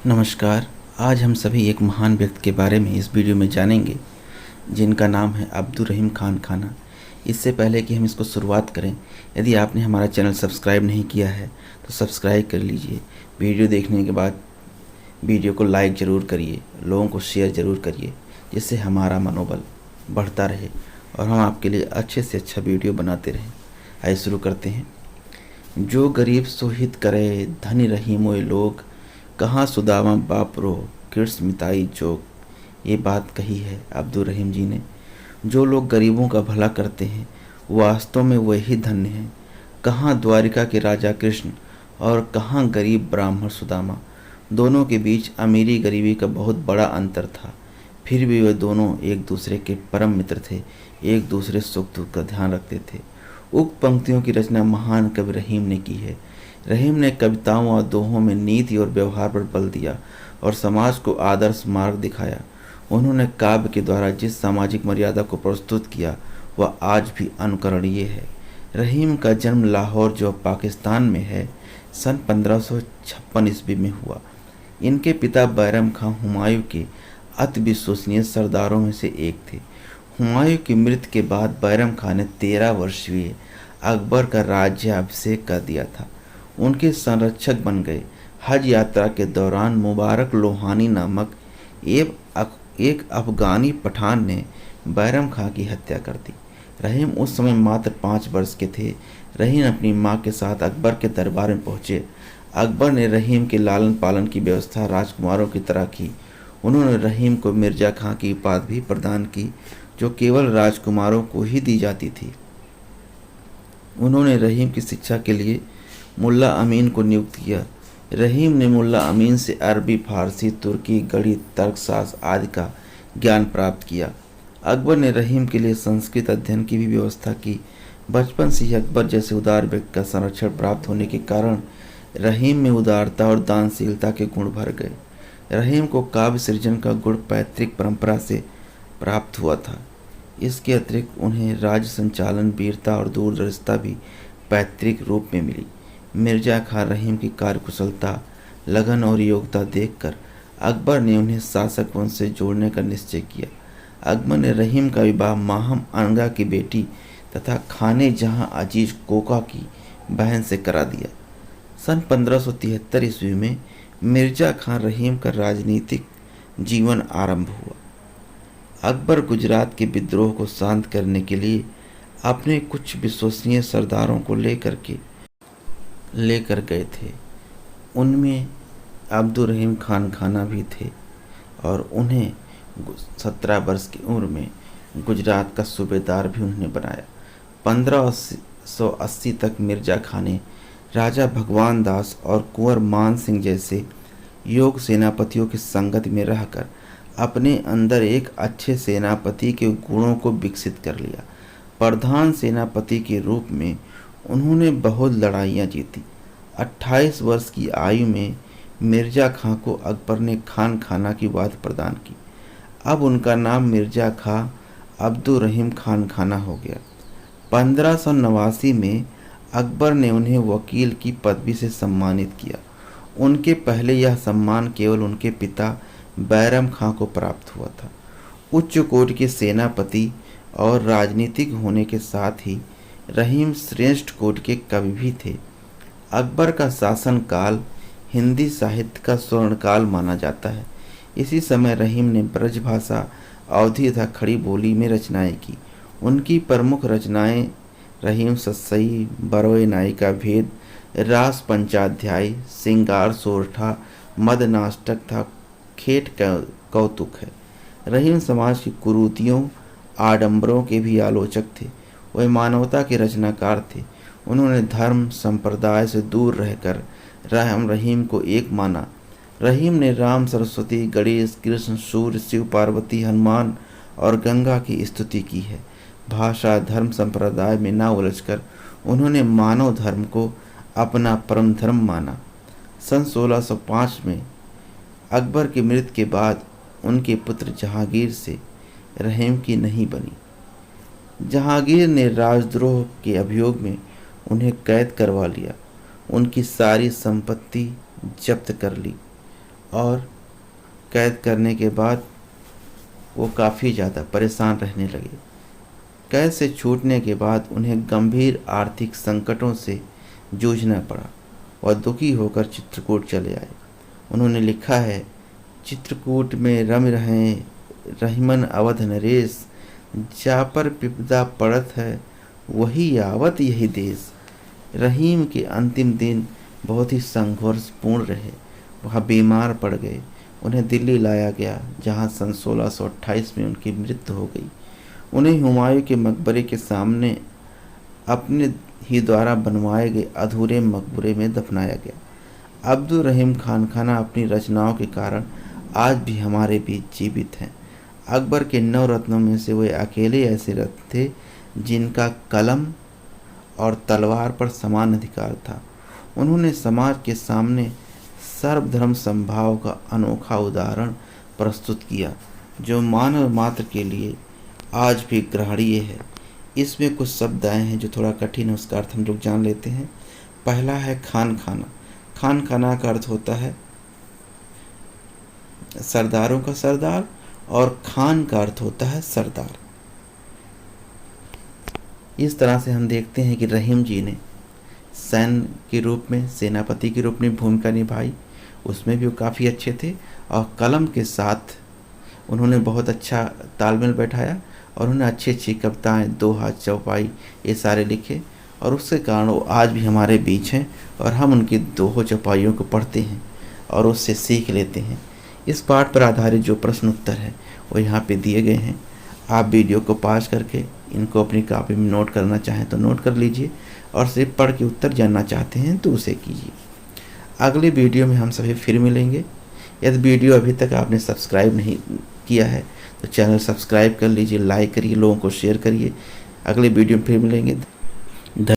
नमस्कार। आज हम सभी एक महान व्यक्ति के बारे में इस वीडियो में जानेंगे जिनका नाम है अब्दुल रहीम खान खाना। इससे पहले कि हम इसको शुरुआत करें, यदि आपने हमारा चैनल सब्सक्राइब नहीं किया है तो सब्सक्राइब कर लीजिए। वीडियो देखने के बाद वीडियो को लाइक ज़रूर करिए, लोगों को शेयर ज़रूर करिए, जिससे हमारा मनोबल बढ़ता रहे और हम आपके लिए अच्छे से अच्छा वीडियो बनाते रहें। आइए शुरू करते हैं। जो गरीब सोहित करे धनी रही मोए लोग, कहाँ सुदामा बाप रो कृष्ण मिताई जोग। ये बात कही है अब्दुल रहीम जी ने। जो लोग गरीबों का भला करते हैं वास्तव में वही धन्य हैं। कहाँ द्वारिका के राजा कृष्ण और कहाँ गरीब ब्राह्मण सुदामा। दोनों के बीच अमीरी गरीबी का बहुत बड़ा अंतर था, फिर भी वे दोनों एक दूसरे के परम मित्र थे, एक दूसरे सुख दुख का ध्यान रखते थे। उक्त पंक्तियों की रचना महान कवि रहीम ने की है। रहीम ने कविताओं और दोहों में नीति और व्यवहार पर बल दिया और समाज को आदर्श मार्ग दिखाया। उन्होंने काव्य के द्वारा जिस सामाजिक मर्यादा को प्रस्तुत किया वह आज भी अनुकरणीय है। रहीम का जन्म लाहौर, जो पाकिस्तान में है, सन 1556 ईस्वी में हुआ। इनके पिता बैरम खां हुमायूं के अति विश्वसनीय सरदारों में से एक थे। हुमायूं की मृत्यु के बाद बैरम खां ने 13 वर्षीय अकबर का राज्याभिषेक कर दिया था। उनके संरक्षक बन गए। हज यात्रा के दौरान मुबारक लोहानी नामक एक अफगानी पठान ने बैरम खां की हत्या कर दी। रहीम उस समय मात्र 5 वर्ष के थे। रहीम अपनी मां के साथ अकबर के दरबार में पहुंचे। अकबर ने रहीम के लालन पालन की व्यवस्था राजकुमारों की तरह की। उन्होंने रहीम को मिर्जा खां की उपाधि भी प्रदान की, जो केवल राजकुमारों को ही दी जाती थी। उन्होंने रहीम की शिक्षा के लिए मुल्ला अमीन को नियुक्त किया। रहीम ने मुल्ला अमीन से अरबी, फारसी, तुर्की, गणित, तर्कशास्त्र आदि का ज्ञान प्राप्त किया। अकबर ने रहीम के लिए संस्कृत अध्ययन की भी व्यवस्था की। बचपन से ही अकबर जैसे उदार व्यक्ति का संरक्षण प्राप्त होने के कारण रहीम में उदारता और दानशीलता के गुण भर गए। रहीम को काव्य सृजन का गुण पैतृक परंपरा से प्राप्त हुआ था। इसके अतिरिक्त उन्हें राज्य संचालन, वीरता और दूरदर्शिता भी पैतृक रूप में मिली। मिर्जा खां रहीम की कार्यकुशलता, लगन और योग्यता देखकर अकबर ने उन्हें शासक वंश से जोड़ने का निश्चय किया। अकबर ने रहीम का विवाह माहम अनगा की बेटी तथा खाने जहां अजीज कोका की बहन से करा दिया। सन 1573 ईस्वी में मिर्जा खां रहीम का राजनीतिक जीवन आरंभ हुआ। अकबर गुजरात के विद्रोह को शांत करने के लिए अपने कुछ विश्वसनीय सरदारों को लेकर गए थे। उनमें अब्दुल रहीम खान खाना भी थे और उन्हें 17 वर्ष की उम्र में गुजरात का सूबेदार भी उन्होंने बनाया। 1580 तक मिर्जा खां ने राजा भगवान दास और कुंवर मान सिंह जैसे योग सेनापतियों की संगत में रहकर अपने अंदर एक अच्छे सेनापति के गुणों को विकसित कर लिया। प्रधान सेनापति के रूप में उन्होंने बहुत लड़ाइयाँ जीती। 28 वर्ष की आयु में मिर्जा खां को अकबर ने खान खाना की उपाधि प्रदान की। अब उनका नाम मिर्जा खां अब्दुल रहीम खान खाना हो गया। 1589 में अकबर ने उन्हें वकील की पदवी से सम्मानित किया। उनके पहले यह सम्मान केवल उनके पिता बैरम खां को प्राप्त हुआ था। उच्च कोटि के सेनापति और राजनीतिक होने के साथ ही रहीम श्रेष्ठ कोटि के कवि भी थे। अकबर का शासनकाल हिंदी साहित्य का स्वर्णकाल माना जाता है। इसी समय रहीम ने ब्रज भाषा, अवधी तथा खड़ी बोली में रचनाएं की। उनकी प्रमुख रचनाएं रहीम सस्सई, बरोए नायिका भेद, रास पंचाध्याय, सिंगार सोरठा, मदनाष्टक तथा खेट कौतुक है। रहीम समाज की कुरीतियों, आडंबरों के भी आलोचक थे। वह मानवता के रचनाकार थे। उन्होंने धर्म संप्रदाय से दूर रहकर रहीम को एक माना। रहीम ने राम, सरस्वती, गणेश, कृष्ण, सूर्य, शिव, पार्वती, हनुमान और गंगा की स्तुति की है। भाषा, धर्म, संप्रदाय में ना उलझकर उन्होंने मानव धर्म को अपना परम धर्म माना। सन 1605 में अकबर की मृत्यु के बाद उनके पुत्र जहांगीर से रहीम की नहीं बनी। जहांगीर ने राजद्रोह के अभियोग में उन्हें कैद करवा लिया, उनकी सारी संपत्ति जब्त कर ली और कैद करने के बाद वो काफ़ी ज़्यादा परेशान रहने लगे। कैद से छूटने के बाद उन्हें गंभीर आर्थिक संकटों से जूझना पड़ा और दुखी होकर चित्रकूट चले आए। उन्होंने लिखा है, चित्रकूट में रम रहें रहीमन अवध नरेश, जा पर विपदा पड़त है वही आवत यही देश। रहीम के अंतिम दिन बहुत ही संघर्षपूर्ण रहे। वह बीमार पड़ गए। उन्हें दिल्ली लाया गया, जहां सन 1628 में उनकी मृत्यु हो गई। उन्हें हुमायूं के मकबरे के सामने अपने ही द्वारा बनवाए गए अधूरे मकबरे में दफनाया गया। अब्दुल रहीम खान खाना अपनी रचनाओं के कारण आज भी हमारे बीच जीवित हैं। अकबर के 9 रत्नों में से वे अकेले ऐसे रत्न थे जिनका कलम और तलवार पर समान अधिकार था। उन्होंने समाज के सामने सर्वधर्म समभाव का अनोखा उदाहरण प्रस्तुत किया, जो मानव मात्र के लिए आज भी ग्रहणीय है। इसमें कुछ शब्द आए हैं जो थोड़ा कठिन है, उसका अर्थ हम लोग जान लेते हैं। पहला है खान खाना। खान खाना का अर्थ होता है सरदारों का सरदार, और खान का अर्थ होता है सरदार। इस तरह से हम देखते हैं कि रहीम जी ने सैन्य के रूप में, सेनापति के रूप में भूमिका निभाई, उसमें भी वो काफ़ी अच्छे थे। और कलम के साथ उन्होंने बहुत अच्छा तालमेल बैठाया और उन्होंने अच्छी अच्छी कविताएँ, दोहा, चौपाई, ये सारे लिखे, और उसके कारण वो आज भी हमारे बीच हैं और हम उनकी दोहों चौपाइयों को पढ़ते हैं और उससे सीख लेते हैं। इस पाठ पर आधारित जो प्रश्न उत्तर है वो यहाँ पे दिए गए हैं। आप वीडियो को पॉज करके इनको अपनी कॉपी में नोट करना चाहें तो नोट कर लीजिए, और सिर्फ पढ़ के उत्तर जानना चाहते हैं तो उसे कीजिए। अगले वीडियो में हम सभी फिर मिलेंगे। यदि वीडियो अभी तक आपने सब्सक्राइब नहीं किया है तो चैनल सब्सक्राइब कर लीजिए, लाइक करिए, लोगों को शेयर करिए। अगले वीडियो में फिर मिलेंगे।